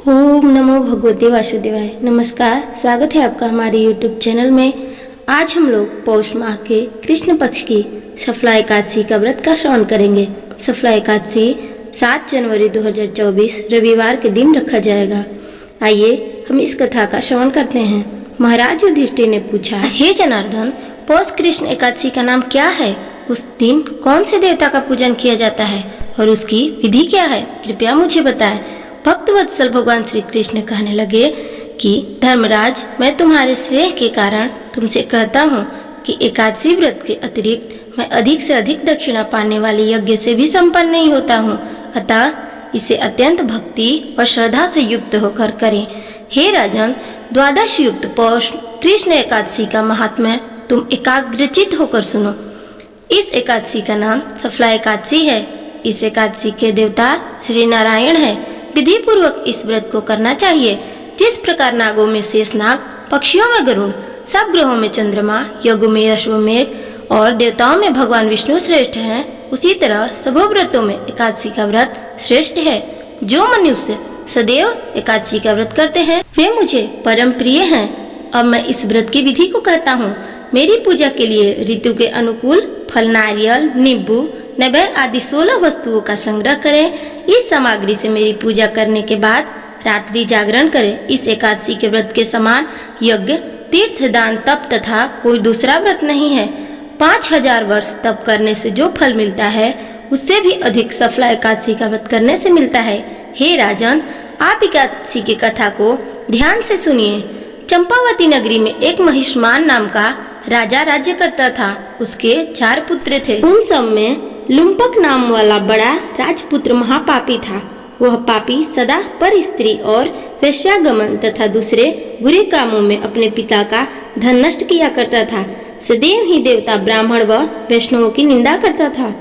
ओम नमो भगवते वासुदेवाय। नमस्कार, स्वागत है आपका हमारे YouTube चैनल में। आज हम लोग पौष माह के कृष्ण पक्ष की सफला एकादशी का व्रत का श्रवण करेंगे। सफला एकादशी 7 जनवरी 2024 रविवार के दिन रखा जाएगा। आइए हम इस कथा का श्रवण करते हैं। महाराज युधिष्ठिर ने पूछा, हे जनार्दन, पौष कृष्ण एकादशी का नाम क्या है? उस दिन कौन से देवता का पूजन किया जाता है और उसकी विधि क्या है? कृपया मुझे बताएं। भक्तवत्सल भगवान श्री कृष्ण कहने लगे कि धर्मराज, मैं तुम्हारे श्रेय के कारण तुमसे कहता हूँ कि एकादशी व्रत के अतिरिक्त मैं अधिक से अधिक दक्षिणा पाने वाले यज्ञ से भी संपन्न नहीं होता हूँ। अतः इसे अत्यंत भक्ति और श्रद्धा से युक्त होकर करें। हे राजन, द्वादश युक्त पौष कृष्ण एकादशी का महात्म्य तुम एकाग्रचित होकर सुनो। इस एकादशी का नाम सफला एकादशी है। इस एकादशी के देवता श्री नारायण है। विधि पूर्वक इस व्रत को करना चाहिए। जिस प्रकार नागों में शेषनाग, पक्षियों में गरुड़, सब ग्रहों में चंद्रमा, यज्ञों में अश्वमेघ और देवताओं में भगवान विष्णु श्रेष्ठ हैं, उसी तरह सभी व्रतों में एकादशी का व्रत श्रेष्ठ है। जो मनुष्य सदैव एकादशी का व्रत करते हैं वे मुझे परम प्रिय हैं। अब मैं इस व्रत की विधि को कहता हूँ। मेरी पूजा के लिए ऋतु के अनुकूल फल, नारियल, नींबू, नैवेद्य आदि 16 वस्तुओं का संग्रह करें। इस सामग्री से मेरी पूजा करने के बाद रात्रि जागरण करें। इस एकादशी के व्रत के समान यज्ञ, तीर्थ, दान, तप तथा कोई दूसरा व्रत नहीं है। 5000 वर्ष तप करने से जो फल मिलता है उससे भी अधिक सफला एकादशी का व्रत करने से मिलता है। हे राजन, आप एकादशी की कथा को ध्यान से सुनिए। चंपावती नगरी में एक महिष्मान नाम का राजा राज्य करता था। उसके 4 पुत्र थे। उन सब में लुम्पक नाम वाला बड़ा राजपुत्र महापापी था। वह पापी सदा पर स्त्री और वेश्यागमन तथा दूसरे बुरे कामों में अपने पिता का धन नष्ट किया करता था। सदैव ही देवता, ब्राह्मण व वैष्णवों की निंदा करता था।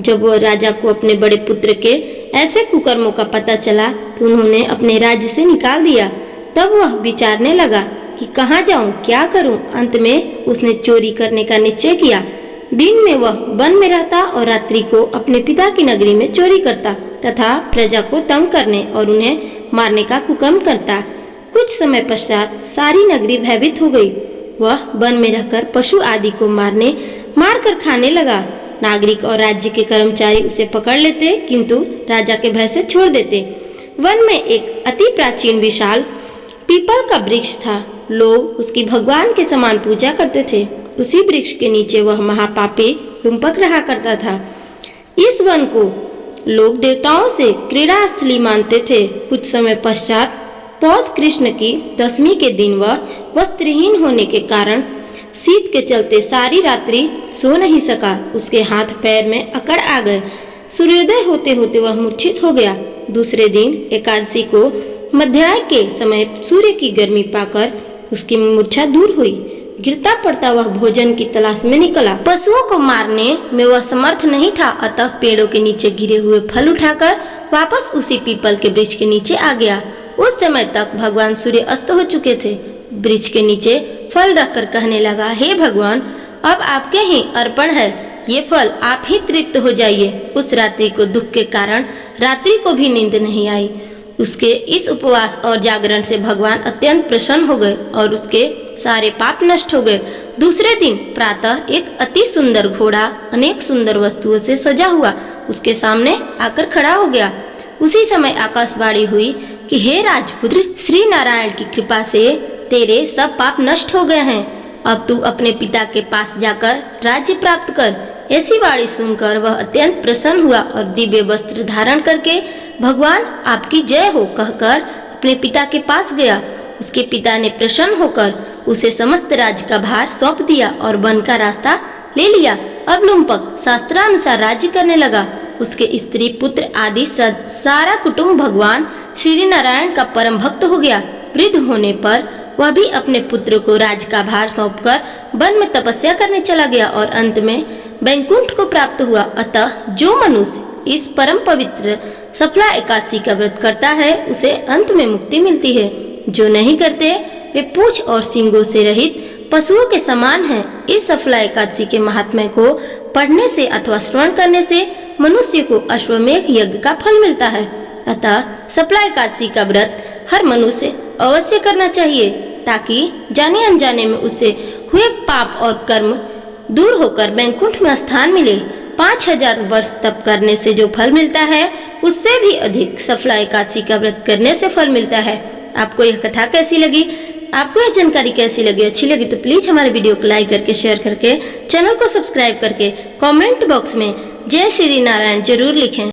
जब वह राजा को अपने बड़े पुत्र के ऐसे कुकर्मों का पता चला तो उन्होंने अपने राज्य से निकाल दिया। तब वह विचारने लगा कि कहाँ जाऊं, क्या करूं। अंत में उसने चोरी करने का निश्चय किया। दिन में वह वन में रहता और रात्रि को अपने पिता की नगरी में चोरी करता तथा प्रजा को तंग करने और उन्हें मारने का कुकर्म करता। कुछ समय पश्चात सारी नगरी भयभीत हो गई। वह वन में रहकर पशु आदि को मार कर खाने लगा। नागरिक और राज्य के कर्मचारी उसे पकड़ लेते किंतु राजा के भय से छोड़ देते। वन में एक अति प्राचीन विशाल पीपल का वृक्ष था। लोग उसकी भगवान के समान पूजा करते थे। उसी वृक्ष के नीचे वह महापापी लुम्पक रहा करता था। इस वन को लोग देवताओं से क्रीड़ा स्थली मानते थे। कुछ समय पश्चात पौष कृष्ण की दशमी के दिन वह वस्त्रहीन होने के कारण शीत के चलते सारी रात्रि सो नहीं सका। उसके हाथ पैर में अकड़ आ गए। सूर्योदय होते होते वह मूर्छित हो गया। दूसरे दिन एकादशी को मध्याह्न के समय सूर्य की गर्मी पाकर उसकी मूर्छा दूर हुई। गिरता पड़ता वह भोजन की तलाश में निकला। पशुओं को मारने में वह समर्थ नहीं था, अतः पेड़ों के नीचे गिरे हुए फल उठाकर वापस उसी पीपल के वृक्ष के नीचे आ गया। उस समय तक भगवान सूर्य अस्त हो चुके थे। वृक्ष के नीचे फल रखकर कहने लगा, हे भगवान, अब आपके ही अर्पण है। ये फल आप ही तृप्त हो जाइए। उस रात्रि को दुख के कारण रात्रि को भी नींद नहीं आई। उसके इस उपवास और जागरण से भगवान अत्यंत प्रसन्न हो गए और उसके सारे पाप नष्ट हो गए। दूसरे दिन प्रातः एक अति सुंदर घोड़ा अनेक सुंदर वस्तुओं से सजा हुआ उसके सामने आकर खड़ा हो गया। उसी समय आकाशवाणी हुई कि हे राजपुत्र, श्री नारायण की कृपा से तेरे सब पाप नष्ट हो गए हैं। अब तू अपने पिता के पास जाकर राज्य प्राप्त कर। ऐसी वाणी सुनकर वह अत्यंत प्रसन्न हुआ और दिव्य वस्त्र धारण करके भगवान आपकी जय हो कहकर अपने पिता के पास गया। उसके पिता ने प्रसन्न होकर उसे समस्त राज्य का भार सौंप दिया और वन का रास्ता ले लिया। अब लुम्पक शास्त्रानुसार राज्य करने लगा। उसके स्त्री, पुत्र आदि सारा कुटुंब भगवान श्री नारायण का परम भक्त हो गया। वृद्ध होने पर वह भी अपने पुत्र को राज्य का भार सौंपकर वन में तपस्या करने चला गया और अंत में वैकुंठ को प्राप्त हुआ। अतः जो मनुष्य इस परम पवित्र सफला एकादशी का व्रत करता है उसे अंत में मुक्ति मिलती है। जो नहीं करते वे पूंछ और सींगों से रहित पशुओं के समान हैं। इस सफला एकादशी के महात्म्य को पढ़ने से अथवा श्रवण करने से मनुष्य को अश्वमेघ यज्ञ का फल मिलता है। अतः सफला एकादशी का व्रत हर मनुष्य अवश्य करना चाहिए, ताकि जाने अनजाने में उससे हुए पाप और कर्म दूर होकर वैकुंठ में स्थान मिले। 5000 वर्ष तप करने से जो फल मिलता है, उससे भी अधिक सफला एकादशी का व्रत करने से फल मिलता है। आपको यह कथा कैसी लगी? आपको यह जानकारी कैसी लगी? अच्छी लगी तो प्लीज हमारे वीडियो को लाइक करके, शेयर करके, चैनल को सब्सक्राइब करके कमेंट बॉक्स में जय श्री नारायण जरूर लिखें।